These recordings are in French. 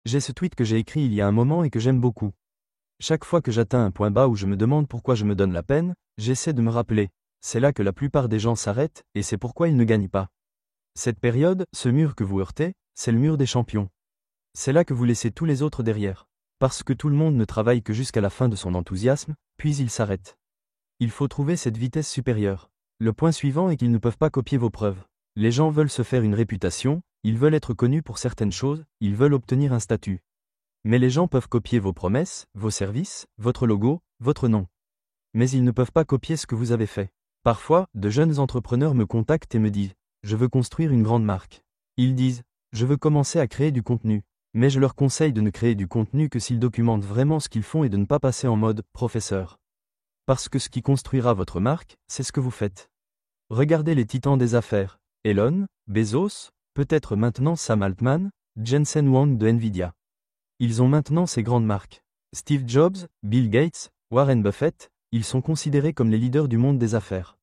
J'ai ce tweet que j'ai écrit il y a un moment et que j'aime beaucoup. Chaque fois que j'atteins un point bas où je me demande pourquoi je me donne la peine, j'essaie de me rappeler. C'est là que la plupart des gens s'arrêtent, et c'est pourquoi ils ne gagnent pas. Cette période, ce mur que vous heurtez, c'est le mur des champions. C'est là que vous laissez tous les autres derrière. Parce que tout le monde ne travaille que jusqu'à la fin de son enthousiasme, puis il s'arrête. Il faut trouver cette vitesse supérieure. Le point suivant est qu'ils ne peuvent pas copier vos preuves. Les gens veulent se faire une réputation, ils veulent être connus pour certaines choses, ils veulent obtenir un statut. Mais les gens peuvent copier vos promesses, vos services, votre logo, votre nom. Mais ils ne peuvent pas copier ce que vous avez fait. Parfois, de jeunes entrepreneurs me contactent et me disent « Je veux construire une grande marque ». Ils disent « Je veux commencer à créer du contenu ». Mais je leur conseille de ne créer du contenu que s'ils documentent vraiment ce qu'ils font et de ne pas passer en mode « professeur ». Parce que ce qui construira votre marque, c'est ce que vous faites. Regardez les titans des affaires. Elon, Bezos, peut-être maintenant Sam Altman, Jensen Huang de Nvidia. Ils ont maintenant ces grandes marques. Steve Jobs, Bill Gates, Warren Buffett, ils sont considérés comme les leaders du monde des affaires.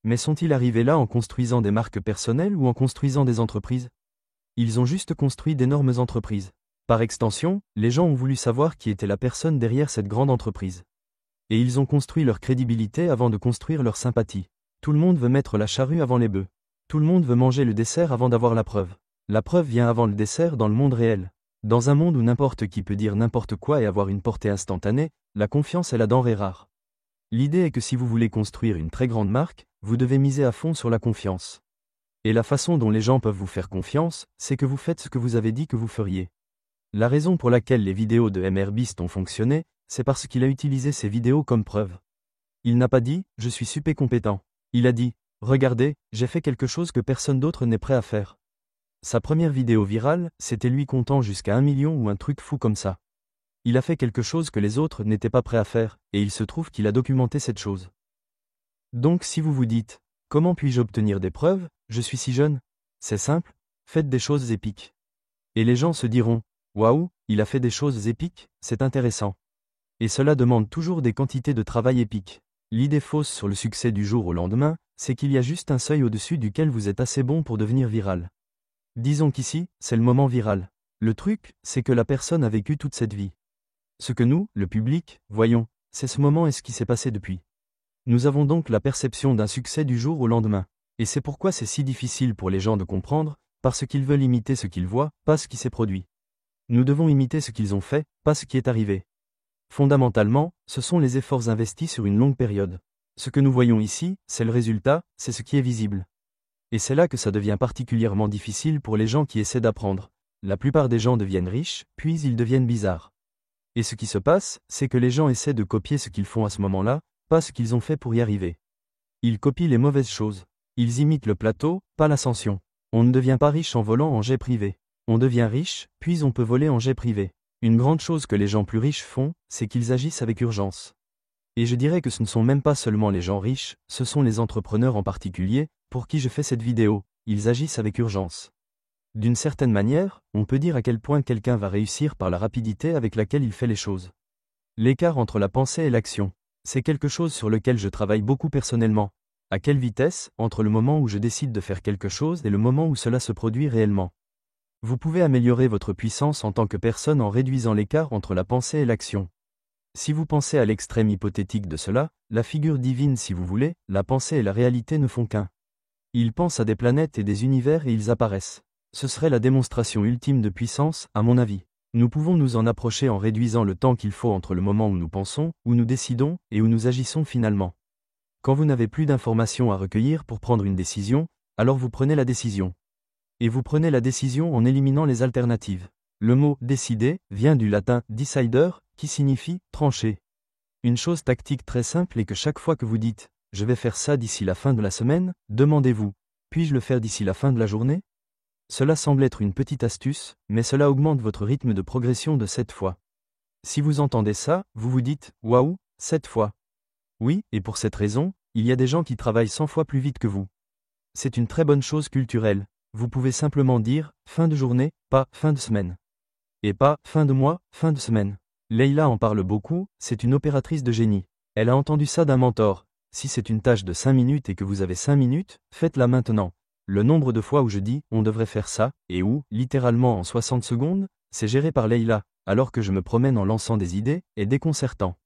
Mais sont-ils arrivés là en construisant des marques personnelles ou en construisant des entreprises ? Ils ont juste construit d'énormes entreprises. Par extension, les gens ont voulu savoir qui était la personne derrière cette grande entreprise. Et ils ont construit leur crédibilité avant de construire leur sympathie. Tout le monde veut mettre la charrue avant les bœufs. Tout le monde veut manger le dessert avant d'avoir la preuve. La preuve vient avant le dessert dans le monde réel. Dans un monde où n'importe qui peut dire n'importe quoi et avoir une portée instantanée, la confiance est la denrée rare. L'idée est que si vous voulez construire une très grande marque, vous devez miser à fond sur la confiance. Et la façon dont les gens peuvent vous faire confiance, c'est que vous faites ce que vous avez dit que vous feriez. La raison pour laquelle les vidéos de MrBeast ont fonctionné, c'est parce qu'il a utilisé ces vidéos comme preuve. Il n'a pas dit « je suis super compétent ». Il a dit « regardez, j'ai fait quelque chose que personne d'autre n'est prêt à faire ». Sa première vidéo virale, c'était lui comptant jusqu'à 1 million ou un truc fou comme ça. Il a fait quelque chose que les autres n'étaient pas prêts à faire, et il se trouve qu'il a documenté cette chose. Donc si vous vous dites « comment puis-je obtenir des preuves, je suis si jeune ?» C'est simple, faites des choses épiques. Et les gens se diront « waouh, il a fait des choses épiques, c'est intéressant ». Et cela demande toujours des quantités de travail épiques. L'idée fausse sur le succès du jour au lendemain, c'est qu'il y a juste un seuil au-dessus duquel vous êtes assez bon pour devenir viral. Disons qu'ici, c'est le moment viral. Le truc, c'est que la personne a vécu toute cette vie. Ce que nous, le public, voyons, c'est ce moment et ce qui s'est passé depuis. Nous avons donc la perception d'un succès du jour au lendemain. Et c'est pourquoi c'est si difficile pour les gens de comprendre, parce qu'ils veulent imiter ce qu'ils voient, pas ce qui s'est produit. Nous devons imiter ce qu'ils ont fait, pas ce qui est arrivé. Fondamentalement, ce sont les efforts investis sur une longue période. Ce que nous voyons ici, c'est le résultat, c'est ce qui est visible. Et c'est là que ça devient particulièrement difficile pour les gens qui essaient d'apprendre. La plupart des gens deviennent riches, puis ils deviennent bizarres. Et ce qui se passe, c'est que les gens essaient de copier ce qu'ils font à ce moment-là, pas ce qu'ils ont fait pour y arriver. Ils copient les mauvaises choses. Ils imitent le plateau, pas l'ascension. On ne devient pas riche en volant en jet privé. On devient riche, puis on peut voler en jet privé. Une grande chose que les gens plus riches font, c'est qu'ils agissent avec urgence. Et je dirais que ce ne sont même pas seulement les gens riches, ce sont les entrepreneurs en particulier, pour qui je fais cette vidéo, ils agissent avec urgence. D'une certaine manière, on peut dire à quel point quelqu'un va réussir par la rapidité avec laquelle il fait les choses. L'écart entre la pensée et l'action, c'est quelque chose sur lequel je travaille beaucoup personnellement. À quelle vitesse, entre le moment où je décide de faire quelque chose et le moment où cela se produit réellement. Vous pouvez améliorer votre puissance en tant que personne en réduisant l'écart entre la pensée et l'action. Si vous pensez à l'extrême hypothétique de cela, la figure divine si vous voulez, la pensée et la réalité ne font qu'un. Ils pensent à des planètes et des univers et ils apparaissent. Ce serait la démonstration ultime de puissance, à mon avis. Nous pouvons nous en approcher en réduisant le temps qu'il faut entre le moment où nous pensons, où nous décidons, et où nous agissons finalement. Quand vous n'avez plus d'informations à recueillir pour prendre une décision, alors vous prenez la décision. Et vous prenez la décision en éliminant les alternatives. Le mot « décider » vient du latin « decider », qui signifie « trancher ». Une chose tactique très simple est que chaque fois que vous dites « je vais faire ça d'ici la fin de la semaine », demandez-vous « puis-je le faire d'ici la fin de la journée ?» Cela semble être une petite astuce, mais cela augmente votre rythme de progression de 7 fois. Si vous entendez ça, vous vous dites « waouh, 7 fois ». Oui, et pour cette raison, il y a des gens qui travaillent 100 fois plus vite que vous. C'est une très bonne chose culturelle. Vous pouvez simplement dire « fin de journée », pas « fin de semaine ». Et pas « fin de mois », « fin de semaine ». Leïla en parle beaucoup, c'est une opératrice de génie. Elle a entendu ça d'un mentor. Si c'est une tâche de 5 minutes et que vous avez 5 minutes, faites-la maintenant. Le nombre de fois où je dis « on devrait faire ça » et où, littéralement en 60 secondes, c'est géré par Leïla, alors que je me promène en lançant des idées, est déconcertant.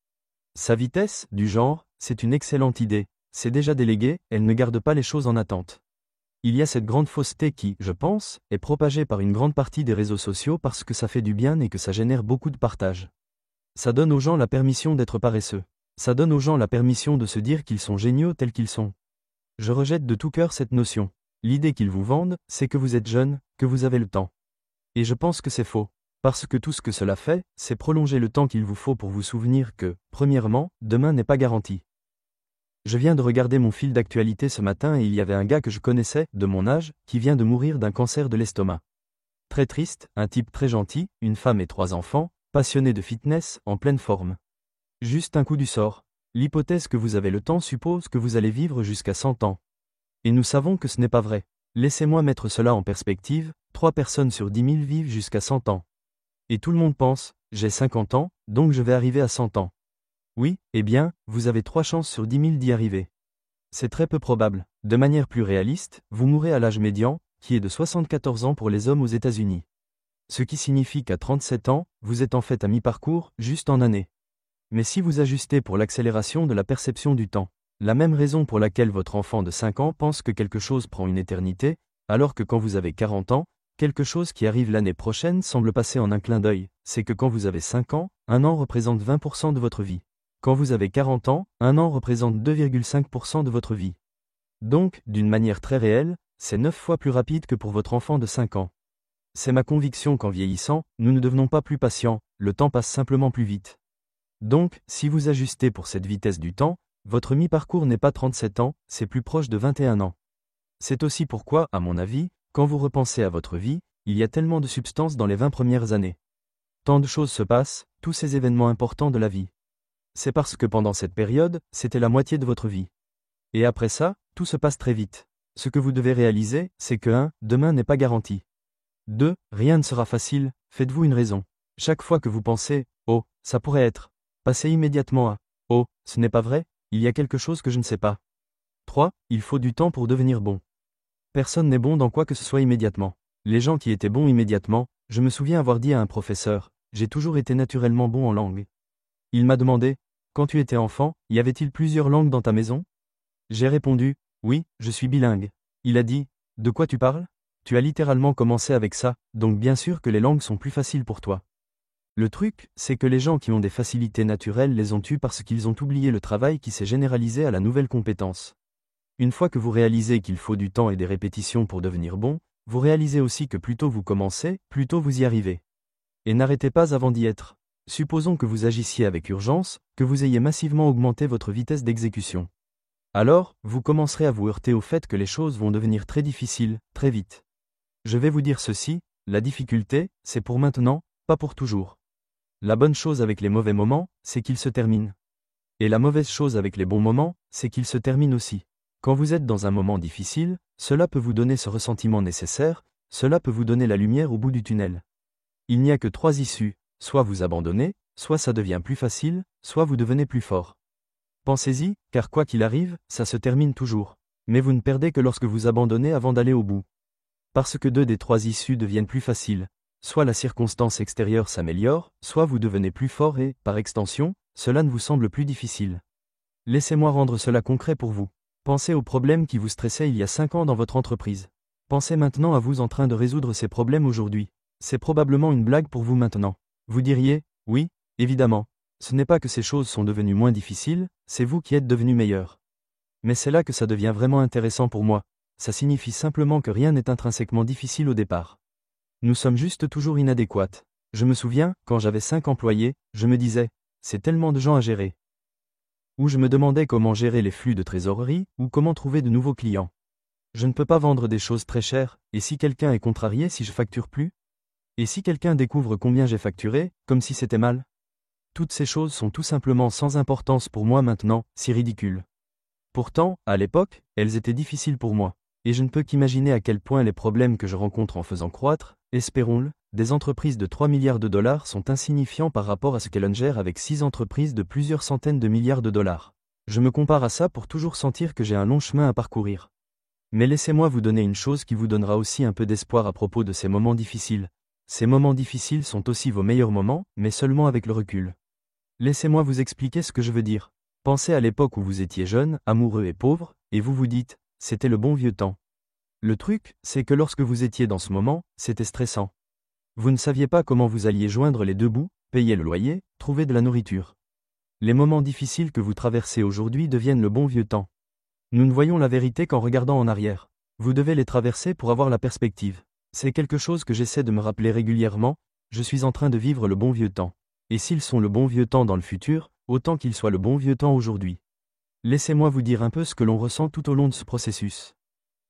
Sa vitesse, du genre, c'est une excellente idée, c'est déjà délégué, elle ne garde pas les choses en attente. Il y a cette grande fausseté qui, je pense, est propagée par une grande partie des réseaux sociaux parce que ça fait du bien et que ça génère beaucoup de partage. Ça donne aux gens la permission d'être paresseux. Ça donne aux gens la permission de se dire qu'ils sont géniaux tels qu'ils sont. Je rejette de tout cœur cette notion. L'idée qu'ils vous vendent, c'est que vous êtes jeune, que vous avez le temps. Et je pense que c'est faux. Parce que tout ce que cela fait, c'est prolonger le temps qu'il vous faut pour vous souvenir que, premièrement, demain n'est pas garanti. Je viens de regarder mon fil d'actualité ce matin et il y avait un gars que je connaissais, de mon âge, qui vient de mourir d'un cancer de l'estomac. Très triste, un type très gentil, une femme et 3 enfants, passionné de fitness, en pleine forme. Juste un coup du sort. L'hypothèse que vous avez le temps suppose que vous allez vivre jusqu'à 100 ans. Et nous savons que ce n'est pas vrai. Laissez-moi mettre cela en perspective, 3 personnes sur 10 000 vivent jusqu'à 100 ans. Et tout le monde pense, j'ai 50 ans, donc je vais arriver à 100 ans. Oui, eh bien, vous avez 3 chances sur 10 000 d'y arriver. C'est très peu probable. De manière plus réaliste, vous mourrez à l'âge médian, qui est de 74 ans pour les hommes aux États-Unis. Ce qui signifie qu'à 37 ans, vous êtes en fait à mi-parcours, juste en année. Mais si vous ajustez pour l'accélération de la perception du temps, la même raison pour laquelle votre enfant de 5 ans pense que quelque chose prend une éternité, alors que quand vous avez 40 ans, quelque chose qui arrive l'année prochaine semble passer en un clin d'œil, c'est que quand vous avez 5 ans, un an représente 20% de votre vie. Quand vous avez 40 ans, un an représente 2,5% de votre vie. Donc, d'une manière très réelle, c'est 9 fois plus rapide que pour votre enfant de 5 ans. C'est ma conviction qu'en vieillissant, nous ne devenons pas plus patients, le temps passe simplement plus vite. Donc, si vous ajustez pour cette vitesse du temps, votre mi-parcours n'est pas 37 ans, c'est plus proche de 21 ans. C'est aussi pourquoi, à mon avis, quand vous repensez à votre vie, il y a tellement de substance dans les 20 premières années. Tant de choses se passent, tous ces événements importants de la vie. C'est parce que pendant cette période, c'était la moitié de votre vie. Et après ça, tout se passe très vite. Ce que vous devez réaliser, c'est que 1. Demain n'est pas garanti. 2. Rien ne sera facile, faites-vous une raison. Chaque fois que vous pensez, oh, ça pourrait être, passez immédiatement à, oh, ce n'est pas vrai, il y a quelque chose que je ne sais pas. 3. Il faut du temps pour devenir bon. Personne n'est bon dans quoi que ce soit immédiatement. Les gens qui étaient bons immédiatement, je me souviens avoir dit à un professeur, j'ai toujours été naturellement bon en langue. Il m'a demandé, quand tu étais enfant, y avait-il plusieurs langues dans ta maison? J'ai répondu, oui, je suis bilingue. Il a dit, de quoi tu parles? Tu as littéralement commencé avec ça, donc bien sûr que les langues sont plus faciles pour toi. Le truc, c'est que les gens qui ont des facilités naturelles les ont eues parce qu'ils ont oublié le travail qui s'est généralisé à la nouvelle compétence. Une fois que vous réalisez qu'il faut du temps et des répétitions pour devenir bon, vous réalisez aussi que plus tôt vous commencez, plus tôt vous y arrivez. Et n'arrêtez pas avant d'y être. Supposons que vous agissiez avec urgence, que vous ayez massivement augmenté votre vitesse d'exécution. Alors, vous commencerez à vous heurter au fait que les choses vont devenir très difficiles, très vite. Je vais vous dire ceci, la difficulté, c'est pour maintenant, pas pour toujours. La bonne chose avec les mauvais moments, c'est qu'ils se terminent. Et la mauvaise chose avec les bons moments, c'est qu'ils se terminent aussi. Quand vous êtes dans un moment difficile, cela peut vous donner ce ressentiment nécessaire, cela peut vous donner la lumière au bout du tunnel. Il n'y a que 3 issues, soit vous abandonnez, soit ça devient plus facile, soit vous devenez plus fort. Pensez-y, car quoi qu'il arrive, ça se termine toujours. Mais vous ne perdez que lorsque vous abandonnez avant d'aller au bout. Parce que 2 des 3 issues deviennent plus faciles. Soit la circonstance extérieure s'améliore, soit vous devenez plus fort et, par extension, cela ne vous semble plus difficile. Laissez-moi rendre cela concret pour vous. Pensez aux problèmes qui vous stressaient il y a 5 ans dans votre entreprise. Pensez maintenant à vous en train de résoudre ces problèmes aujourd'hui. C'est probablement une blague pour vous maintenant. Vous diriez, oui, évidemment. Ce n'est pas que ces choses sont devenues moins difficiles, c'est vous qui êtes devenu meilleur. Mais c'est là que ça devient vraiment intéressant pour moi. Ça signifie simplement que rien n'est intrinsèquement difficile au départ. Nous sommes juste toujours inadéquates. Je me souviens, quand j'avais 5 employés, je me disais, c'est tellement de gens à gérer. Ou je me demandais comment gérer les flux de trésorerie, ou comment trouver de nouveaux clients. Je ne peux pas vendre des choses très chères, et si quelqu'un est contrarié si je facture plus? Et si quelqu'un découvre combien j'ai facturé, comme si c'était mal? Toutes ces choses sont tout simplement sans importance pour moi maintenant, si ridicules. Pourtant, à l'époque, elles étaient difficiles pour moi. Et je ne peux qu'imaginer à quel point les problèmes que je rencontre en faisant croître, espérons-le, des entreprises de 3 milliards de dollars sont insignifiants par rapport à ce qu'Elon gère avec 6 entreprises de plusieurs centaines de milliards de dollars. Je me compare à ça pour toujours sentir que j'ai un long chemin à parcourir. Mais laissez-moi vous donner une chose qui vous donnera aussi un peu d'espoir à propos de ces moments difficiles. Ces moments difficiles sont aussi vos meilleurs moments, mais seulement avec le recul. Laissez-moi vous expliquer ce que je veux dire. Pensez à l'époque où vous étiez jeune, amoureux et pauvre, et vous vous dites, c'était le bon vieux temps. Le truc, c'est que lorsque vous étiez dans ce moment, c'était stressant. Vous ne saviez pas comment vous alliez joindre les deux bouts, payer le loyer, trouver de la nourriture. Les moments difficiles que vous traversez aujourd'hui deviennent le bon vieux temps. Nous ne voyons la vérité qu'en regardant en arrière. Vous devez les traverser pour avoir la perspective. C'est quelque chose que j'essaie de me rappeler régulièrement, je suis en train de vivre le bon vieux temps. Et s'ils sont le bon vieux temps dans le futur, autant qu'ils soient le bon vieux temps aujourd'hui. Laissez-moi vous dire un peu ce que l'on ressent tout au long de ce processus.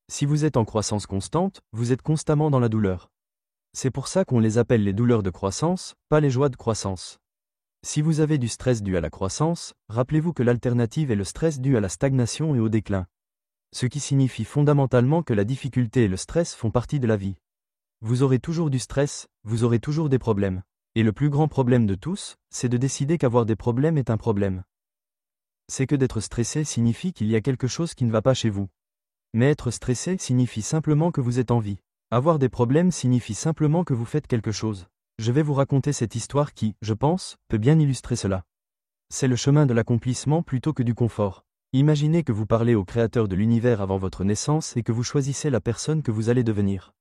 Si vous êtes en croissance constante, vous êtes constamment dans la douleur. C'est pour ça qu'on les appelle les douleurs de croissance, pas les joies de croissance. Si vous avez du stress dû à la croissance, rappelez-vous que l'alternative est le stress dû à la stagnation et au déclin. Ce qui signifie fondamentalement que la difficulté et le stress font partie de la vie. Vous aurez toujours du stress, vous aurez toujours des problèmes. Et le plus grand problème de tous, c'est de décider qu'avoir des problèmes est un problème. C'est que d'être stressé signifie qu'il y a quelque chose qui ne va pas chez vous. Mais être stressé signifie simplement que vous êtes en vie. Avoir des problèmes signifie simplement que vous faites quelque chose. Je vais vous raconter cette histoire qui, je pense, peut bien illustrer cela. C'est le chemin de l'accomplissement plutôt que du confort. Imaginez que vous parlez au Créateur de l'univers avant votre naissance et que vous choisissez la personne que vous allez devenir.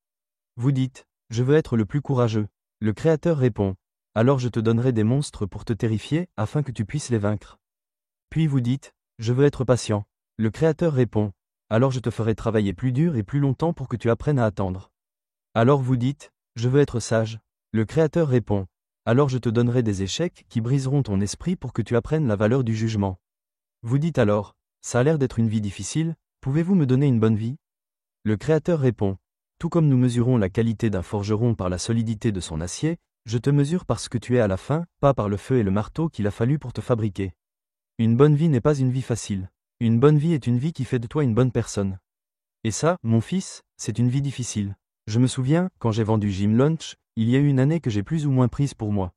Vous dites, je veux être le plus courageux. Le Créateur répond, alors je te donnerai des monstres pour te terrifier, afin que tu puisses les vaincre. Puis vous dites, je veux être patient. Le Créateur répond, alors je te ferai travailler plus dur et plus longtemps pour que tu apprennes à attendre. Alors vous dites, je veux être sage. Le Créateur répond, alors je te donnerai des échecs qui briseront ton esprit pour que tu apprennes la valeur du jugement. Vous dites alors, ça a l'air d'être une vie difficile, pouvez-vous me donner une bonne vie? Le Créateur répond, tout comme nous mesurons la qualité d'un forgeron par la solidité de son acier, je te mesure par ce que tu es à la fin, pas par le feu et le marteau qu'il a fallu pour te fabriquer. Une bonne vie n'est pas une vie facile. Une bonne vie est une vie qui fait de toi une bonne personne. Et ça, mon fils, c'est une vie difficile. Je me souviens, quand j'ai vendu Gym Lunch, il y a eu une année que j'ai plus ou moins prise pour moi.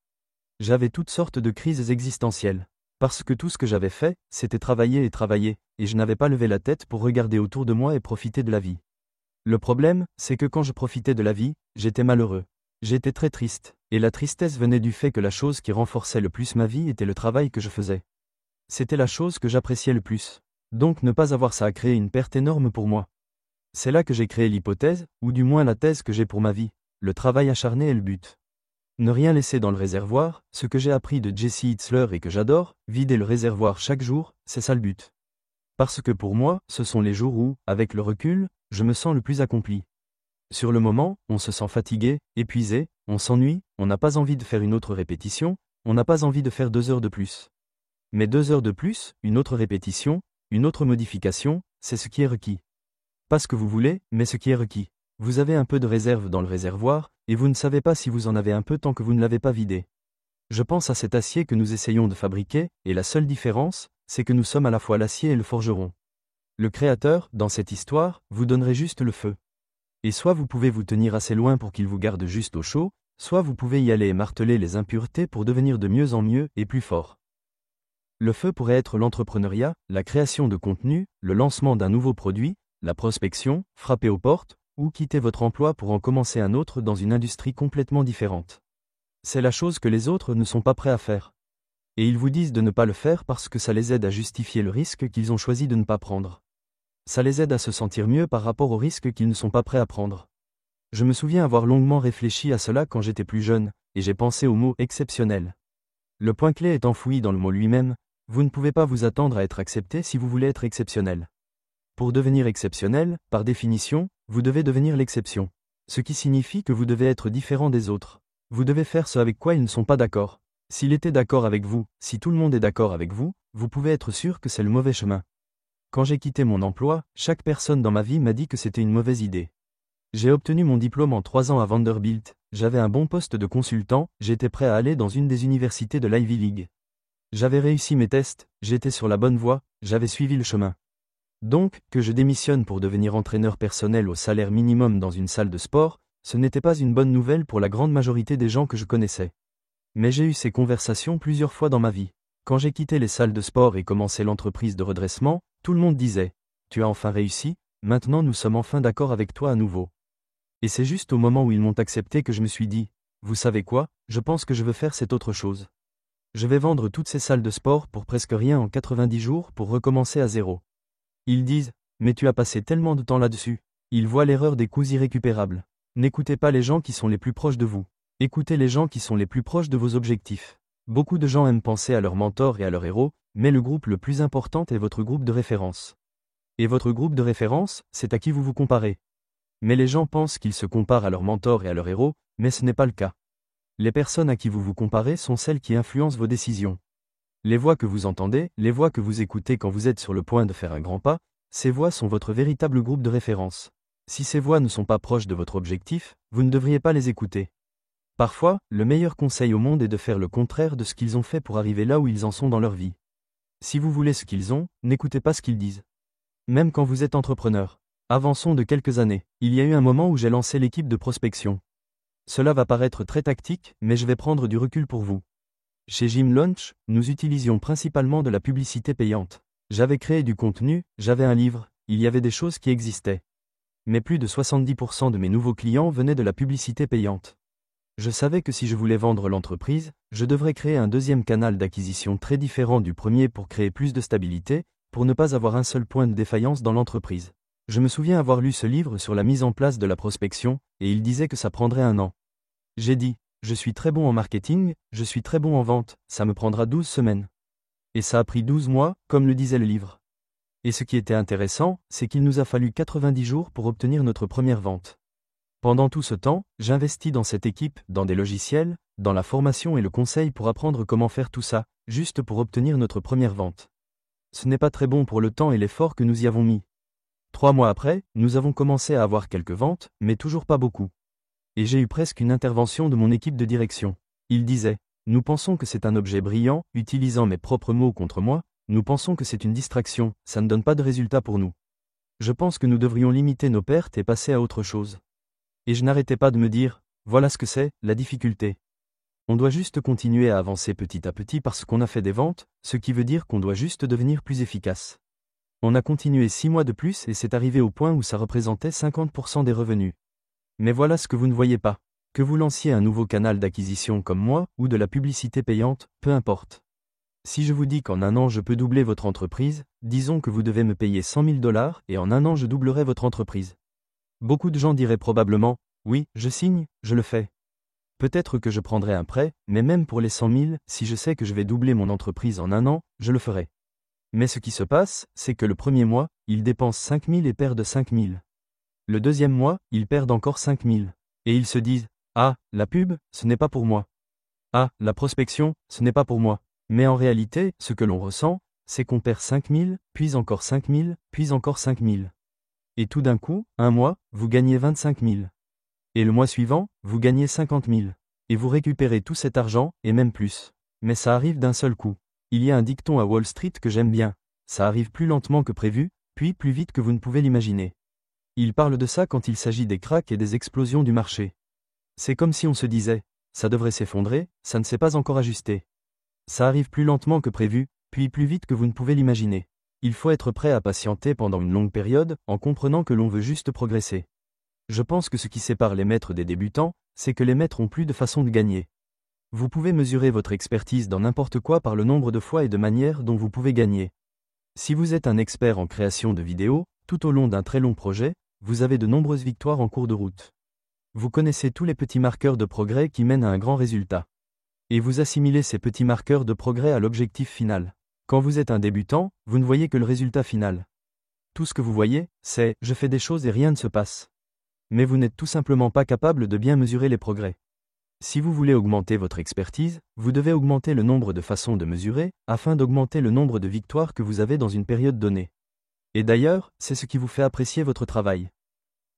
J'avais toutes sortes de crises existentielles. Parce que tout ce que j'avais fait, c'était travailler, et je n'avais pas levé la tête pour regarder autour de moi et profiter de la vie. Le problème, c'est que quand je profitais de la vie, j'étais malheureux. J'étais très triste, et la tristesse venait du fait que la chose qui renforçait le plus ma vie était le travail que je faisais. C'était la chose que j'appréciais le plus. Donc ne pas avoir ça a créé une perte énorme pour moi. C'est là que j'ai créé l'hypothèse, ou du moins la thèse que j'ai pour ma vie. Le travail acharné est le but. Ne rien laisser dans le réservoir, ce que j'ai appris de Jesse Itzler et que j'adore, vider le réservoir chaque jour, c'est ça le but. Parce que pour moi, ce sont les jours où, avec le recul, je me sens le plus accompli. Sur le moment, on se sent fatigué, épuisé, on s'ennuie, on n'a pas envie de faire une autre répétition, on n'a pas envie de faire 2 heures de plus. Mais 2 heures de plus, une autre répétition, une autre modification, c'est ce qui est requis. Pas ce que vous voulez, mais ce qui est requis. Vous avez un peu de réserve dans le réservoir, et vous ne savez pas si vous en avez un peu tant que vous ne l'avez pas vidé. Je pense à cet acier que nous essayons de fabriquer, et la seule différence, c'est que nous sommes à la fois l'acier et le forgeron. Le Créateur, dans cette histoire, vous donnerait juste le feu. Et soit vous pouvez vous tenir assez loin pour qu'il vous garde juste au chaud, soit vous pouvez y aller et marteler les impuretés pour devenir de mieux en mieux et plus fort. Le feu pourrait être l'entrepreneuriat, la création de contenu, le lancement d'un nouveau produit, la prospection, frapper aux portes, ou quitter votre emploi pour en commencer un autre dans une industrie complètement différente. C'est la chose que les autres ne sont pas prêts à faire. Et ils vous disent de ne pas le faire parce que ça les aide à justifier le risque qu'ils ont choisi de ne pas prendre. Ça les aide à se sentir mieux par rapport au risque qu'ils ne sont pas prêts à prendre. Je me souviens avoir longuement réfléchi à cela quand j'étais plus jeune, et j'ai pensé au mot « exceptionnel ». Le point clé est enfoui dans le mot lui-même, vous ne pouvez pas vous attendre à être accepté si vous voulez être exceptionnel. Pour devenir exceptionnel, par définition, vous devez devenir l'exception. Ce qui signifie que vous devez être différent des autres. Vous devez faire ce avec quoi ils ne sont pas d'accord. S'il était d'accord avec vous, si tout le monde est d'accord avec vous, vous pouvez être sûr que c'est le mauvais chemin. Quand j'ai quitté mon emploi, chaque personne dans ma vie m'a dit que c'était une mauvaise idée. J'ai obtenu mon diplôme en 3 ans à Vanderbilt, j'avais un bon poste de consultant, j'étais prêt à aller dans une des universités de l'Ivy League. J'avais réussi mes tests, j'étais sur la bonne voie, j'avais suivi le chemin. Donc, que je démissionne pour devenir entraîneur personnel au salaire minimum dans une salle de sport, ce n'était pas une bonne nouvelle pour la grande majorité des gens que je connaissais. Mais j'ai eu ces conversations plusieurs fois dans ma vie. Quand j'ai quitté les salles de sport et commencé l'entreprise de redressement, tout le monde disait « Tu as enfin réussi, maintenant nous sommes enfin d'accord avec toi à nouveau ». Et c'est juste au moment où ils m'ont accepté que je me suis dit vous savez quoi, je pense que je veux faire cette autre chose. Je vais vendre toutes ces salles de sport pour presque rien en 90 jours pour recommencer à zéro. Ils disent, mais tu as passé tellement de temps là-dessus. Ils voient l'erreur des coûts irrécupérables. N'écoutez pas les gens qui sont les plus proches de vous. Écoutez les gens qui sont les plus proches de vos objectifs. Beaucoup de gens aiment penser à leur mentor et à leur héros, mais le groupe le plus important est votre groupe de référence. Et votre groupe de référence, c'est à qui vous vous comparez. Mais les gens pensent qu'ils se comparent à leur mentor et à leur héros, mais ce n'est pas le cas. Les personnes à qui vous vous comparez sont celles qui influencent vos décisions. Les voix que vous entendez, les voix que vous écoutez quand vous êtes sur le point de faire un grand pas, ces voix sont votre véritable groupe de référence. Si ces voix ne sont pas proches de votre objectif, vous ne devriez pas les écouter. Parfois, le meilleur conseil au monde est de faire le contraire de ce qu'ils ont fait pour arriver là où ils en sont dans leur vie. Si vous voulez ce qu'ils ont, n'écoutez pas ce qu'ils disent. Même quand vous êtes entrepreneur. Avançons de quelques années. Il y a eu un moment où j'ai lancé l'équipe de prospection. Cela va paraître très tactique, mais je vais prendre du recul pour vous. Chez Jim Launch, nous utilisions principalement de la publicité payante. J'avais créé du contenu, j'avais un livre, il y avait des choses qui existaient. Mais plus de 70% de mes nouveaux clients venaient de la publicité payante. Je savais que si je voulais vendre l'entreprise, je devrais créer un deuxième canal d'acquisition très différent du premier pour créer plus de stabilité, pour ne pas avoir un seul point de défaillance dans l'entreprise. Je me souviens avoir lu ce livre sur la mise en place de la prospection, et il disait que ça prendrait 1 an. J'ai dit, je suis très bon en marketing, je suis très bon en vente, ça me prendra 12 semaines. Et ça a pris 12 mois, comme le disait le livre. Et ce qui était intéressant, c'est qu'il nous a fallu 90 jours pour obtenir notre première vente. Pendant tout ce temps, j'investis dans cette équipe, dans des logiciels, dans la formation et le conseil pour apprendre comment faire tout ça, juste pour obtenir notre première vente. Ce n'est pas très bon pour le temps et l'effort que nous y avons mis. 3 mois après, nous avons commencé à avoir quelques ventes, mais toujours pas beaucoup. Et j'ai eu presque une intervention de mon équipe de direction. Ils disaient, nous pensons que c'est un objet brillant, utilisant mes propres mots contre moi, nous pensons que c'est une distraction, ça ne donne pas de résultat pour nous. Je pense que nous devrions limiter nos pertes et passer à autre chose. Et je n'arrêtais pas de me dire, voilà ce que c'est, la difficulté. On doit juste continuer à avancer petit à petit parce qu'on a fait des ventes, ce qui veut dire qu'on doit juste devenir plus efficace. On a continué 6 mois de plus et c'est arrivé au point où ça représentait 50% des revenus. Mais voilà ce que vous ne voyez pas. Que vous lanciez un nouveau canal d'acquisition comme moi, ou de la publicité payante, peu importe. Si je vous dis qu'en 1 an je peux doubler votre entreprise, disons que vous devez me payer 100 000 $ et en 1 an je doublerai votre entreprise. Beaucoup de gens diraient probablement, oui, je signe, je le fais. Peut-être que je prendrai un prêt, mais même pour les 100 000, si je sais que je vais doubler mon entreprise en 1 an, je le ferai. Mais ce qui se passe, c'est que le premier mois, ils dépensent 5 000 et perdent 5 000. Le deuxième mois, ils perdent encore 5 000. Et ils se disent, ah, la pub, ce n'est pas pour moi. Ah, la prospection, ce n'est pas pour moi. Mais en réalité, ce que l'on ressent, c'est qu'on perd 5 000, puis encore 5 000, puis encore 5 000. Et tout d'un coup, un mois, vous gagnez 25 000. Et le mois suivant, vous gagnez 50 000. Et vous récupérez tout cet argent, et même plus. Mais ça arrive d'un seul coup. Il y a un dicton à Wall Street que j'aime bien. Ça arrive plus lentement que prévu, puis plus vite que vous ne pouvez l'imaginer. Il parle de ça quand il s'agit des cracks et des explosions du marché. C'est comme si on se disait, ça devrait s'effondrer, ça ne s'est pas encore ajusté. Ça arrive plus lentement que prévu, puis plus vite que vous ne pouvez l'imaginer. Il faut être prêt à patienter pendant une longue période, en comprenant que l'on veut juste progresser. Je pense que ce qui sépare les maîtres des débutants, c'est que les maîtres ont plus de façons de gagner. Vous pouvez mesurer votre expertise dans n'importe quoi par le nombre de fois et de manières dont vous pouvez gagner. Si vous êtes un expert en création de vidéos, tout au long d'un très long projet, vous avez de nombreuses victoires en cours de route. Vous connaissez tous les petits marqueurs de progrès qui mènent à un grand résultat. Et vous assimilez ces petits marqueurs de progrès à l'objectif final. Quand vous êtes un débutant, vous ne voyez que le résultat final. Tout ce que vous voyez, c'est « je fais des choses et rien ne se passe ». Mais vous n'êtes tout simplement pas capable de bien mesurer les progrès. Si vous voulez augmenter votre expertise, vous devez augmenter le nombre de façons de mesurer, afin d'augmenter le nombre de victoires que vous avez dans une période donnée. Et d'ailleurs, c'est ce qui vous fait apprécier votre travail.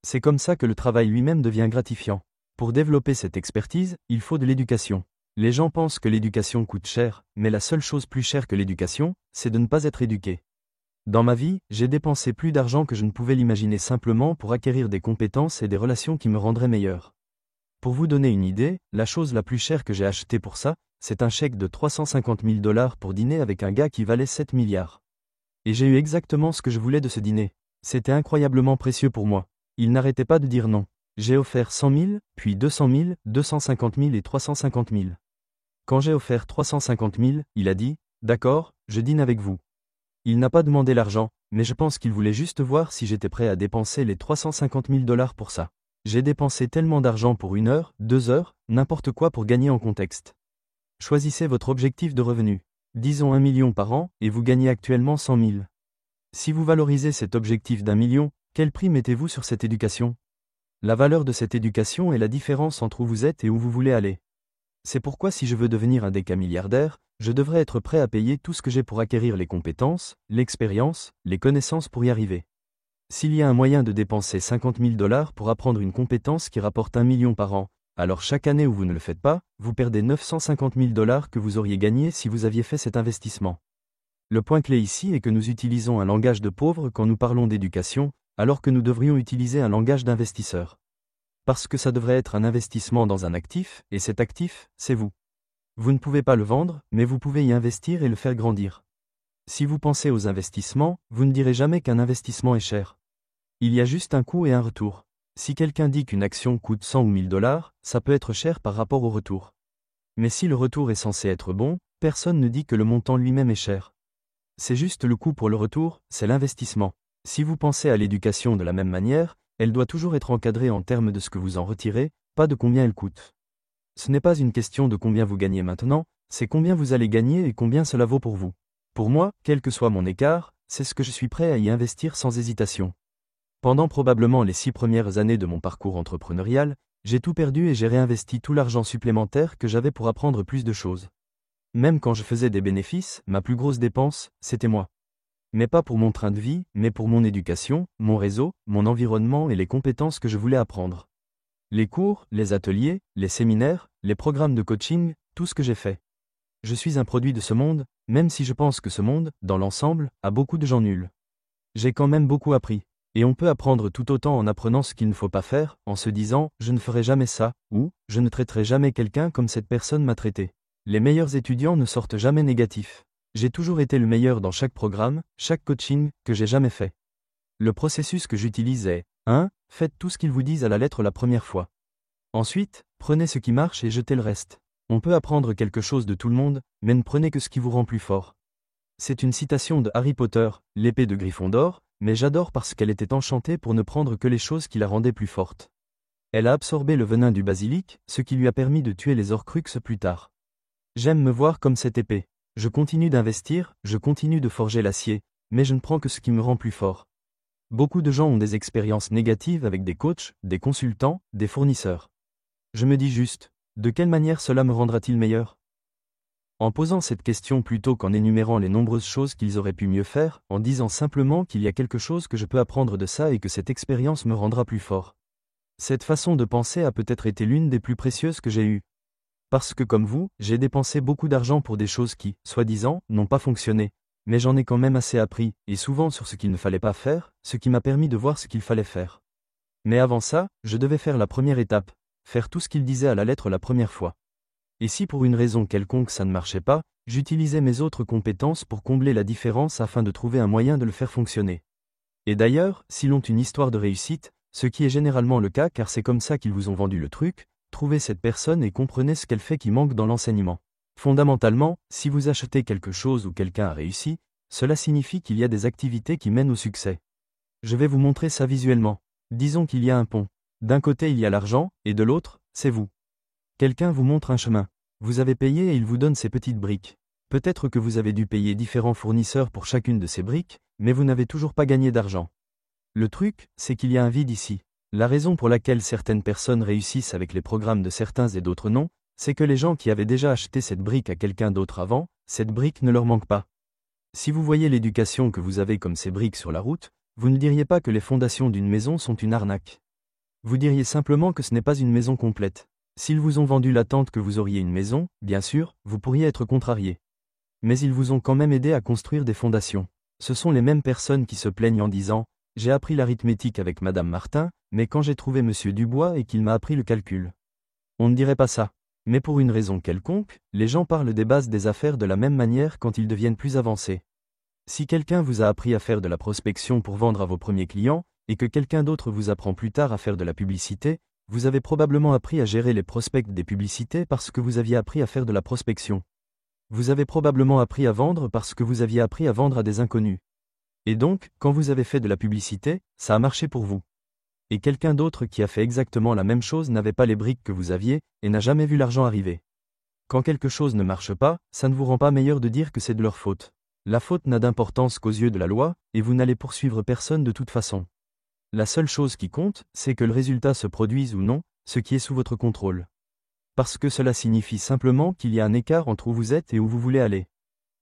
C'est comme ça que le travail lui-même devient gratifiant. Pour développer cette expertise, il faut de l'éducation. Les gens pensent que l'éducation coûte cher, mais la seule chose plus chère que l'éducation, c'est de ne pas être éduqué. Dans ma vie, j'ai dépensé plus d'argent que je ne pouvais l'imaginer simplement pour acquérir des compétences et des relations qui me rendraient meilleur. Pour vous donner une idée, la chose la plus chère que j'ai achetée pour ça, c'est un chèque de 350 000 $ pour dîner avec un gars qui valait 7 milliards. Et j'ai eu exactement ce que je voulais de ce dîner. C'était incroyablement précieux pour moi. Il n'arrêtait pas de dire non. J'ai offert 100 000, puis 200 000, 250 000 et 350 000. Quand j'ai offert 350 000, il a dit « D'accord, je dîne avec vous ». Il n'a pas demandé l'argent, mais je pense qu'il voulait juste voir si j'étais prêt à dépenser les 350 000 $ pour ça. J'ai dépensé tellement d'argent pour 1 heure, 2 heures, n'importe quoi pour gagner en contexte. Choisissez votre objectif de revenu. Disons 1 million par an, et vous gagnez actuellement 100 000. Si vous valorisez cet objectif d'1 million, quel prix mettez-vous sur cette éducation? La valeur de cette éducation est la différence entre où vous êtes et où vous voulez aller. C'est pourquoi si je veux devenir un décamilliardaire, je devrais être prêt à payer tout ce que j'ai pour acquérir les compétences, l'expérience, les connaissances pour y arriver. S'il y a un moyen de dépenser 50 000 $ pour apprendre une compétence qui rapporte 1 million par an, alors chaque année où vous ne le faites pas, vous perdez 950 000 $ que vous auriez gagné si vous aviez fait cet investissement. Le point clé ici est que nous utilisons un langage de pauvre quand nous parlons d'éducation, alors que nous devrions utiliser un langage d'investisseur. Parce que ça devrait être un investissement dans un actif, et cet actif, c'est vous. Vous ne pouvez pas le vendre, mais vous pouvez y investir et le faire grandir. Si vous pensez aux investissements, vous ne direz jamais qu'un investissement est cher. Il y a juste un coût et un retour. Si quelqu'un dit qu'une action coûte 100 ou 1000 $, ça peut être cher par rapport au retour. Mais si le retour est censé être bon, personne ne dit que le montant lui-même est cher. C'est juste le coût pour le retour, c'est l'investissement. Si vous pensez à l'éducation de la même manière, elle doit toujours être encadrée en termes de ce que vous en retirez, pas de combien elle coûte. Ce n'est pas une question de combien vous gagnez maintenant, c'est combien vous allez gagner et combien cela vaut pour vous. Pour moi, quel que soit mon écart, c'est ce que je suis prêt à y investir sans hésitation. Pendant probablement les 6 premières années de mon parcours entrepreneurial, j'ai tout perdu et j'ai réinvesti tout l'argent supplémentaire que j'avais pour apprendre plus de choses. Même quand je faisais des bénéfices, ma plus grosse dépense, c'était moi. Mais pas pour mon train de vie, mais pour mon éducation, mon réseau, mon environnement et les compétences que je voulais apprendre. Les cours, les ateliers, les séminaires, les programmes de coaching, tout ce que j'ai fait. Je suis un produit de ce monde, même si je pense que ce monde, dans l'ensemble, a beaucoup de gens nuls. J'ai quand même beaucoup appris. Et on peut apprendre tout autant en apprenant ce qu'il ne faut pas faire, en se disant « je ne ferai jamais ça » ou « je ne traiterai jamais quelqu'un comme cette personne m'a traité ». Les meilleurs étudiants ne sortent jamais négatifs. J'ai toujours été le meilleur dans chaque programme, chaque coaching que j'ai jamais fait. Le processus que j'utilise est 1. Faites tout ce qu'ils vous disent à la lettre la première fois. Ensuite, prenez ce qui marche et jetez le reste. On peut apprendre quelque chose de tout le monde, mais ne prenez que ce qui vous rend plus fort. C'est une citation de Harry Potter, l'épée de Gryffondor, mais j'adore parce qu'elle était enchantée pour ne prendre que les choses qui la rendaient plus forte. Elle a absorbé le venin du basilic, ce qui lui a permis de tuer les Horcruxes plus tard. J'aime me voir comme cette épée. Je continue d'investir, je continue de forger l'acier, mais je ne prends que ce qui me rend plus fort. Beaucoup de gens ont des expériences négatives avec des coachs, des consultants, des fournisseurs. Je me dis juste, de quelle manière cela me rendra-t-il meilleur? En posant cette question plutôt qu'en énumérant les nombreuses choses qu'ils auraient pu mieux faire, en disant simplement qu'il y a quelque chose que je peux apprendre de ça et que cette expérience me rendra plus fort. Cette façon de penser a peut-être été l'une des plus précieuses que j'ai eues. Parce que comme vous, j'ai dépensé beaucoup d'argent pour des choses qui, soi-disant, n'ont pas fonctionné, mais j'en ai quand même assez appris, et souvent sur ce qu'il ne fallait pas faire, ce qui m'a permis de voir ce qu'il fallait faire. Mais avant ça, je devais faire la première étape, faire tout ce qu'il disait à la lettre la première fois. Et si pour une raison quelconque ça ne marchait pas, j'utilisais mes autres compétences pour combler la différence afin de trouver un moyen de le faire fonctionner. Et d'ailleurs, s'ils ont une histoire de réussite, ce qui est généralement le cas car c'est comme ça qu'ils vous ont vendu le truc, trouvez cette personne et comprenez ce qu'elle fait qui manque dans l'enseignement. Fondamentalement, si vous achetez quelque chose ou quelqu'un a réussi, cela signifie qu'il y a des activités qui mènent au succès. Je vais vous montrer ça visuellement. Disons qu'il y a un pont. D'un côté il y a l'argent, et de l'autre, c'est vous. Quelqu'un vous montre un chemin. Vous avez payé et il vous donne ces petites briques. Peut-être que vous avez dû payer différents fournisseurs pour chacune de ces briques, mais vous n'avez toujours pas gagné d'argent. Le truc, c'est qu'il y a un vide ici. La raison pour laquelle certaines personnes réussissent avec les programmes de certains et d'autres non, c'est que les gens qui avaient déjà acheté cette brique à quelqu'un d'autre avant, cette brique ne leur manque pas. Si vous voyez l'éducation que vous avez comme ces briques sur la route, vous ne diriez pas que les fondations d'une maison sont une arnaque. Vous diriez simplement que ce n'est pas une maison complète. S'ils vous ont vendu l'attente que vous auriez une maison, bien sûr, vous pourriez être contrarié. Mais ils vous ont quand même aidé à construire des fondations. Ce sont les mêmes personnes qui se plaignent en disant « J'ai appris l'arithmétique avec Madame Martin, mais quand j'ai trouvé Monsieur Dubois et qu'il m'a appris le calcul. » On ne dirait pas ça. Mais pour une raison quelconque, les gens parlent des bases des affaires de la même manière quand ils deviennent plus avancés. Si quelqu'un vous a appris à faire de la prospection pour vendre à vos premiers clients, et que quelqu'un d'autre vous apprend plus tard à faire de la publicité, Vous avez probablement appris à gérer les prospects des publicités parce que vous aviez appris à faire de la prospection. Vous avez probablement appris à vendre parce que vous aviez appris à vendre à des inconnus. Et donc, quand vous avez fait de la publicité, ça a marché pour vous. Et quelqu'un d'autre qui a fait exactement la même chose n'avait pas les briques que vous aviez, et n'a jamais vu l'argent arriver. Quand quelque chose ne marche pas, ça ne vous rend pas meilleur de dire que c'est de leur faute. La faute n'a d'importance qu'aux yeux de la loi, et vous n'allez poursuivre personne de toute façon. La seule chose qui compte, c'est que le résultat se produise ou non, ce qui est sous votre contrôle. Parce que cela signifie simplement qu'il y a un écart entre où vous êtes et où vous voulez aller.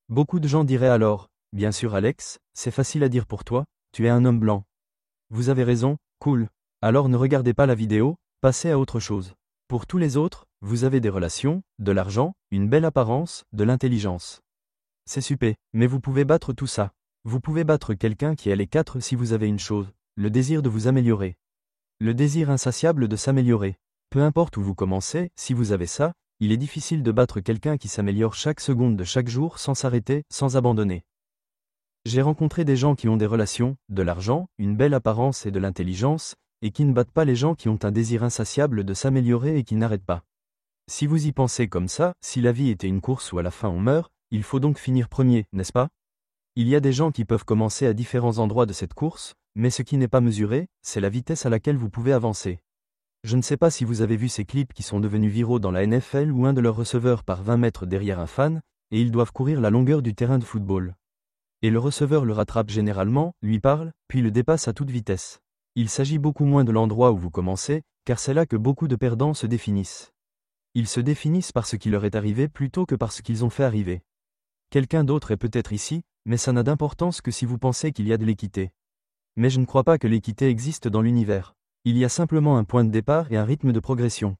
Beaucoup de gens diraient alors, bien sûr Alex, c'est facile à dire pour toi, tu es un homme blanc. Vous avez raison, cool. Alors ne regardez pas la vidéo, passez à autre chose. Pour tous les autres, vous avez des relations, de l'argent, une belle apparence, de l'intelligence. C'est super, mais vous pouvez battre tout ça. Vous pouvez battre quelqu'un qui a les 4 si vous avez une chose, le désir de vous améliorer. Le désir insatiable de s'améliorer. Peu importe où vous commencez, si vous avez ça, il est difficile de battre quelqu'un qui s'améliore chaque seconde de chaque jour sans s'arrêter, sans abandonner. J'ai rencontré des gens qui ont des relations, de l'argent, une belle apparence et de l'intelligence, et qui ne battent pas les gens qui ont un désir insatiable de s'améliorer et qui n'arrêtent pas. Si vous y pensez comme ça, si la vie était une course où à la fin on meurt, il faut donc finir premier, n'est-ce pas? Il y a des gens qui peuvent commencer à différents endroits de cette course, mais ce qui n'est pas mesuré, c'est la vitesse à laquelle vous pouvez avancer. Je ne sais pas si vous avez vu ces clips qui sont devenus viraux dans la NFL où un de leurs receveurs part 20 mètres derrière un fan, et ils doivent courir la longueur du terrain de football. Et le receveur le rattrape généralement, lui parle, puis le dépasse à toute vitesse. Il s'agit beaucoup moins de l'endroit où vous commencez, car c'est là que beaucoup de perdants se définissent. Ils se définissent par ce qui leur est arrivé plutôt que par ce qu'ils ont fait arriver. Quelqu'un d'autre est peut-être ici, mais ça n'a d'importance que si vous pensez qu'il y a de l'équité. Mais je ne crois pas que l'équité existe dans l'univers. Il y a simplement un point de départ et un rythme de progression.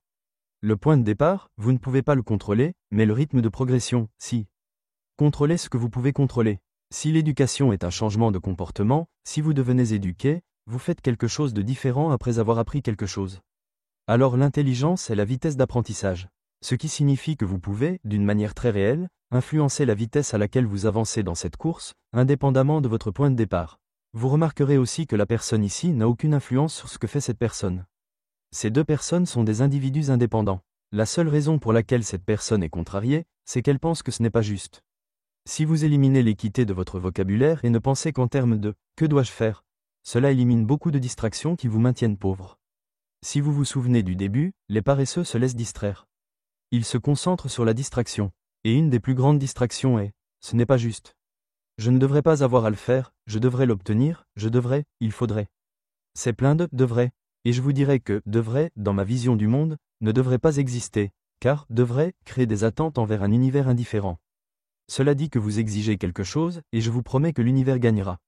Le point de départ, vous ne pouvez pas le contrôler, mais le rythme de progression, si. Contrôlez ce que vous pouvez contrôler. Si l'éducation est un changement de comportement, si vous devenez éduqué, vous faites quelque chose de différent après avoir appris quelque chose. Alors l'intelligence est la vitesse d'apprentissage. Ce qui signifie que vous pouvez, d'une manière très réelle, influencer la vitesse à laquelle vous avancez dans cette course, indépendamment de votre point de départ. Vous remarquerez aussi que la personne ici n'a aucune influence sur ce que fait cette personne. Ces deux personnes sont des individus indépendants. La seule raison pour laquelle cette personne est contrariée, c'est qu'elle pense que ce n'est pas juste. Si vous éliminez l'équité de votre vocabulaire et ne pensez qu'en termes de « que dois-je faire ?», cela élimine beaucoup de distractions qui vous maintiennent pauvre. Si vous vous souvenez du début, les paresseux se laissent distraire. Ils se concentrent sur la distraction. Et une des plus grandes distractions est « ce n'est pas juste ». Je ne devrais pas avoir à le faire, je devrais l'obtenir, je devrais, il faudrait. C'est plein de « devrait ». Et je vous dirais que « devrait », dans ma vision du monde, ne devrait pas exister, car « devrait » crée des attentes envers un univers indifférent. Cela dit que vous exigez quelque chose, et je vous promets que l'univers gagnera.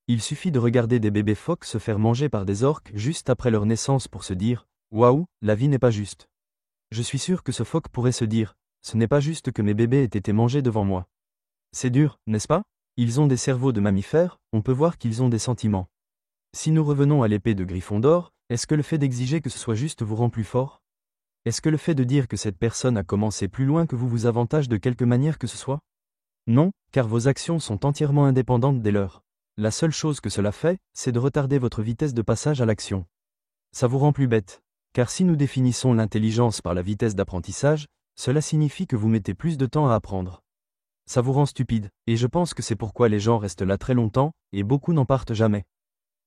Il suffit de regarder des bébés phoques se faire manger par des orques juste après leur naissance pour se dire « Waouh, la vie n'est pas juste ». Je suis sûr que ce phoque pourrait se dire « Ce n'est pas juste que mes bébés aient été mangés devant moi ». C'est dur, n'est-ce pas? Ils ont des cerveaux de mammifères, on peut voir qu'ils ont des sentiments. Si nous revenons à l'épée de Gryffondor, est-ce que le fait d'exiger que ce soit juste vous rend plus fort? Est-ce que le fait de dire que cette personne a commencé plus loin que vous avantage de quelque manière que ce soit? Non, car vos actions sont entièrement indépendantes des leurs. La seule chose que cela fait, c'est de retarder votre vitesse de passage à l'action. Ça vous rend plus bête. Car si nous définissons l'intelligence par la vitesse d'apprentissage, cela signifie que vous mettez plus de temps à apprendre. Ça vous rend stupide, et je pense que c'est pourquoi les gens restent là très longtemps, et beaucoup n'en partent jamais.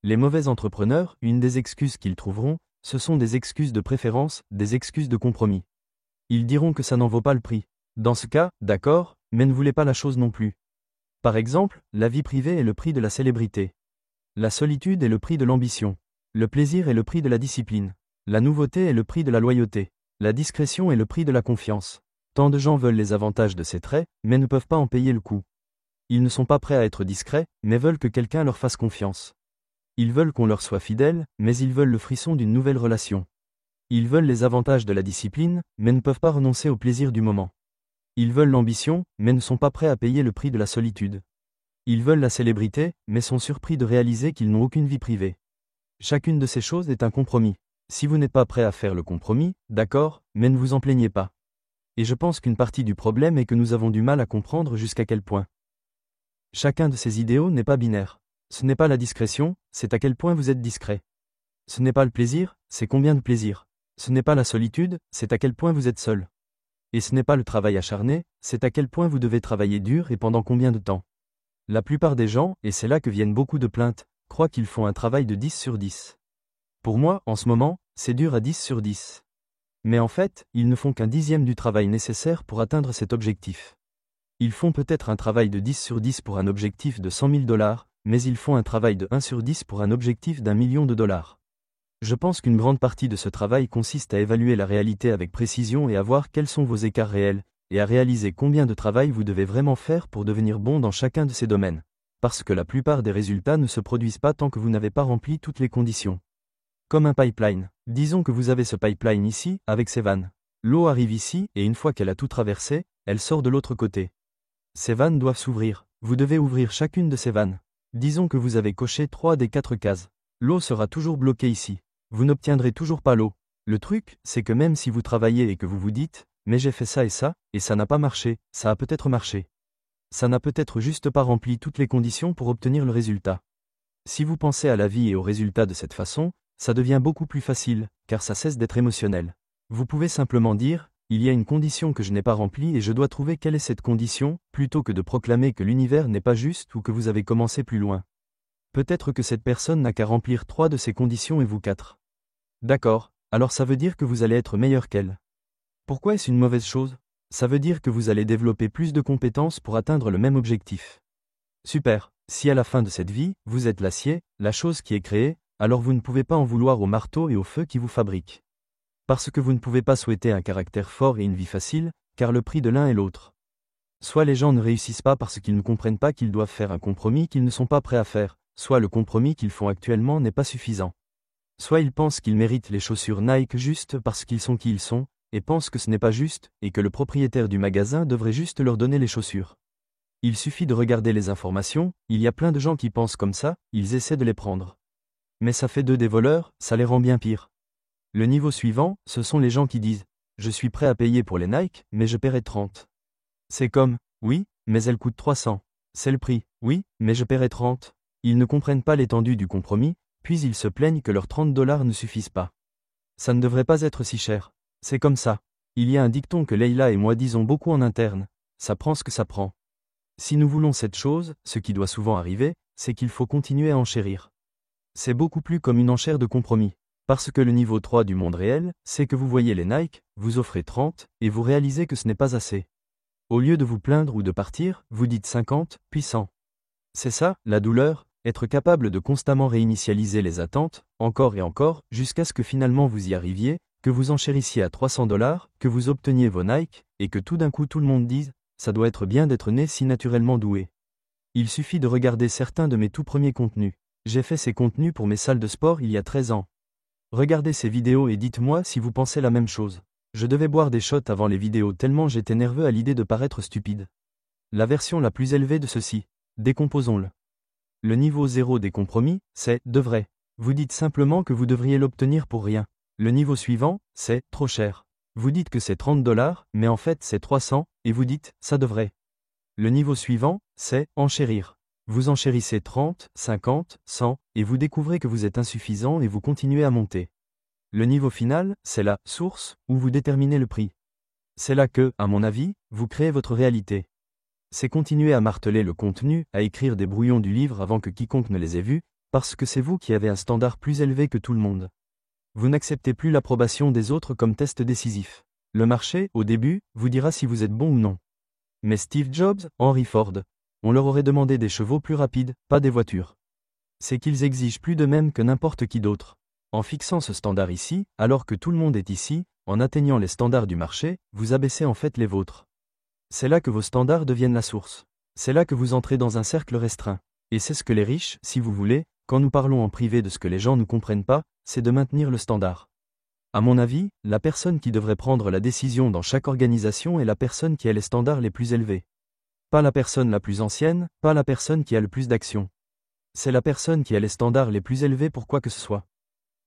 Les mauvais entrepreneurs, une des excuses qu'ils trouveront, ce sont des excuses de préférence, des excuses de compromis. Ils diront que ça n'en vaut pas le prix. Dans ce cas, d'accord, mais ne voulez pas la chose non plus. Par exemple, la vie privée est le prix de la célébrité. La solitude est le prix de l'ambition. Le plaisir est le prix de la discipline. La nouveauté est le prix de la loyauté. La discrétion est le prix de la confiance. Tant de gens veulent les avantages de ces traits, mais ne peuvent pas en payer le coût. Ils ne sont pas prêts à être discrets, mais veulent que quelqu'un leur fasse confiance. Ils veulent qu'on leur soit fidèle, mais ils veulent le frisson d'une nouvelle relation. Ils veulent les avantages de la discipline, mais ne peuvent pas renoncer au plaisir du moment. Ils veulent l'ambition, mais ne sont pas prêts à payer le prix de la solitude. Ils veulent la célébrité, mais sont surpris de réaliser qu'ils n'ont aucune vie privée. Chacune de ces choses est un compromis. Si vous n'êtes pas prêt à faire le compromis, d'accord, mais ne vous en plaignez pas. Et je pense qu'une partie du problème est que nous avons du mal à comprendre jusqu'à quel point. Chacun de ces idéaux n'est pas binaire. Ce n'est pas la discrétion, c'est à quel point vous êtes discret. Ce n'est pas le plaisir, c'est combien de plaisir. Ce n'est pas la solitude, c'est à quel point vous êtes seul. Et ce n'est pas le travail acharné, c'est à quel point vous devez travailler dur et pendant combien de temps. La plupart des gens, et c'est là que viennent beaucoup de plaintes, croient qu'ils font un travail de 10 sur 10. Pour moi, en ce moment, c'est dur à 10 sur 10. Mais en fait, ils ne font qu'un dixième du travail nécessaire pour atteindre cet objectif. Ils font peut-être un travail de 10 sur 10 pour un objectif de 100 000 $, mais ils font un travail de 1 sur 10 pour un objectif d'1 million de $. Je pense qu'une grande partie de ce travail consiste à évaluer la réalité avec précision et à voir quels sont vos écarts réels, et à réaliser combien de travail vous devez vraiment faire pour devenir bon dans chacun de ces domaines. Parce que la plupart des résultats ne se produisent pas tant que vous n'avez pas rempli toutes les conditions. Comme un pipeline. Disons que vous avez ce pipeline ici, avec ses vannes. L'eau arrive ici, et une fois qu'elle a tout traversé, elle sort de l'autre côté. Ces vannes doivent s'ouvrir. Vous devez ouvrir chacune de ces vannes. Disons que vous avez coché 3 des 4 cases. L'eau sera toujours bloquée ici. Vous n'obtiendrez toujours pas l'eau. Le truc, c'est que même si vous travaillez et que vous vous dites « mais j'ai fait ça et ça n'a pas marché, ça a peut-être marché. Ça n'a peut-être juste pas rempli toutes les conditions pour obtenir le résultat. » Si vous pensez à la vie et au résultat de cette façon, ça devient beaucoup plus facile, car ça cesse d'être émotionnel. Vous pouvez simplement dire « il y a une condition que je n'ai pas remplie et je dois trouver quelle est cette condition », plutôt que de proclamer que l'univers n'est pas juste ou que vous avez commencé plus loin. Peut-être que cette personne n'a qu'à remplir 3 de ces conditions et vous 4. D'accord, alors ça veut dire que vous allez être meilleur qu'elle. Pourquoi est-ce une mauvaise chose? Ça veut dire que vous allez développer plus de compétences pour atteindre le même objectif. Super, si à la fin de cette vie, vous êtes l'acier, la chose qui est créée, alors vous ne pouvez pas en vouloir au marteau et au feu qui vous fabriquent. Parce que vous ne pouvez pas souhaiter un caractère fort et une vie facile, car le prix de l'un est l'autre. Soit les gens ne réussissent pas parce qu'ils ne comprennent pas qu'ils doivent faire un compromis qu'ils ne sont pas prêts à faire, soit le compromis qu'ils font actuellement n'est pas suffisant. Soit ils pensent qu'ils méritent les chaussures Nike juste parce qu'ils sont qui ils sont, et pensent que ce n'est pas juste, et que le propriétaire du magasin devrait juste leur donner les chaussures. Il suffit de regarder les informations, il y a plein de gens qui pensent comme ça, ils essaient de les prendre. Mais ça fait d'eux des voleurs, ça les rend bien pires. Le niveau suivant, ce sont les gens qui disent « Je suis prêt à payer pour les Nike, mais je paierai 30. » C'est comme « Oui, mais elles coûtent 300. C'est le prix. Oui, mais je paierai 30. » Ils ne comprennent pas l'étendue du compromis, puis ils se plaignent que leurs 30 $ ne suffisent pas. Ça ne devrait pas être si cher. C'est comme ça. Il y a un dicton que Leila et moi disons beaucoup en interne. Ça prend ce que ça prend. Si nous voulons cette chose, ce qui doit souvent arriver, c'est qu'il faut continuer à enchérir. C'est beaucoup plus comme une enchère de compromis. Parce que le niveau 3 du monde réel, c'est que vous voyez les Nike, vous offrez 30, et vous réalisez que ce n'est pas assez. Au lieu de vous plaindre ou de partir, vous dites 50, puis 100. C'est ça, la douleur, être capable de constamment réinitialiser les attentes, encore et encore, jusqu'à ce que finalement vous y arriviez, que vous enchérissiez à 300 $, que vous obteniez vos Nike, et que tout d'un coup tout le monde dise « ça doit être bien d'être né si naturellement doué ». Il suffit de regarder certains de mes tout premiers contenus. J'ai fait ces contenus pour mes salles de sport il y a 13 ans. Regardez ces vidéos et dites-moi si vous pensez la même chose. Je devais boire des shots avant les vidéos tellement j'étais nerveux à l'idée de paraître stupide. La version la plus élevée de ceci. Décomposons-le. Le niveau 0 des compromis, c'est « devrait ». Vous dites simplement que vous devriez l'obtenir pour rien. Le niveau suivant, c'est « trop cher ». Vous dites que c'est 30 $, mais en fait c'est 300, et vous dites « ça devrait ». Le niveau suivant, c'est « enchérir ». Vous enchérissez 30, 50, 100, et vous découvrez que vous êtes insuffisant et vous continuez à monter. Le niveau final, c'est la « source » où vous déterminez le prix. C'est là que, à mon avis, vous créez votre réalité. C'est continuer à marteler le contenu, à écrire des brouillons du livre avant que quiconque ne les ait vus, parce que c'est vous qui avez un standard plus élevé que tout le monde. Vous n'acceptez plus l'approbation des autres comme test décisif. Le marché, au début, vous dira si vous êtes bon ou non. Mais Steve Jobs, Henry Ford, on leur aurait demandé des chevaux plus rapides, pas des voitures. C'est qu'ils exigent plus d'eux-mêmes que n'importe qui d'autre. En fixant ce standard ici, alors que tout le monde est ici, en atteignant les standards du marché, vous abaissez en fait les vôtres. C'est là que vos standards deviennent la source. C'est là que vous entrez dans un cercle restreint. Et c'est ce que les riches, si vous voulez, quand nous parlons en privé de ce que les gens ne comprennent pas, c'est de maintenir le standard. À mon avis, la personne qui devrait prendre la décision dans chaque organisation est la personne qui a les standards les plus élevés. Pas la personne la plus ancienne, pas la personne qui a le plus d'actions. C'est la personne qui a les standards les plus élevés pour quoi que ce soit.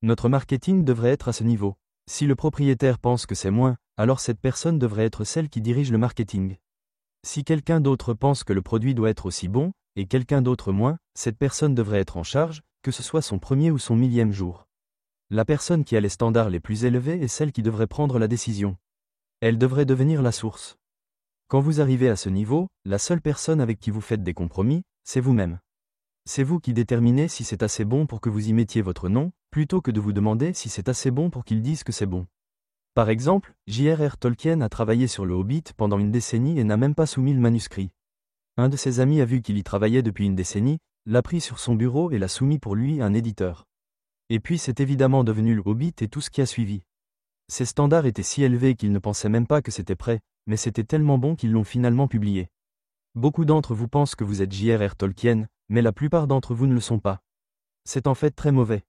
Notre marketing devrait être à ce niveau. Si le propriétaire pense que c'est moins, alors cette personne devrait être celle qui dirige le marketing. Si quelqu'un d'autre pense que le produit doit être aussi bon, et quelqu'un d'autre moins, cette personne devrait être en charge, que ce soit son premier ou son 1000e jour. La personne qui a les standards les plus élevés est celle qui devrait prendre la décision. Elle devrait devenir la source. Quand vous arrivez à ce niveau, la seule personne avec qui vous faites des compromis, c'est vous-même. C'est vous qui déterminez si c'est assez bon pour que vous y mettiez votre nom, plutôt que de vous demander si c'est assez bon pour qu'ils disent que c'est bon. Par exemple, J.R.R. Tolkien a travaillé sur le Hobbit pendant une décennie et n'a même pas soumis le manuscrit. Un de ses amis a vu qu'il y travaillait depuis une décennie, l'a pris sur son bureau et l'a soumis pour lui à un éditeur. Et puis c'est évidemment devenu le Hobbit et tout ce qui a suivi. Ces standards étaient si élevés qu'ils ne pensaient même pas que c'était prêt, mais c'était tellement bon qu'ils l'ont finalement publié. Beaucoup d'entre vous pensent que vous êtes J.R.R. Tolkien, mais la plupart d'entre vous ne le sont pas. C'est en fait très mauvais.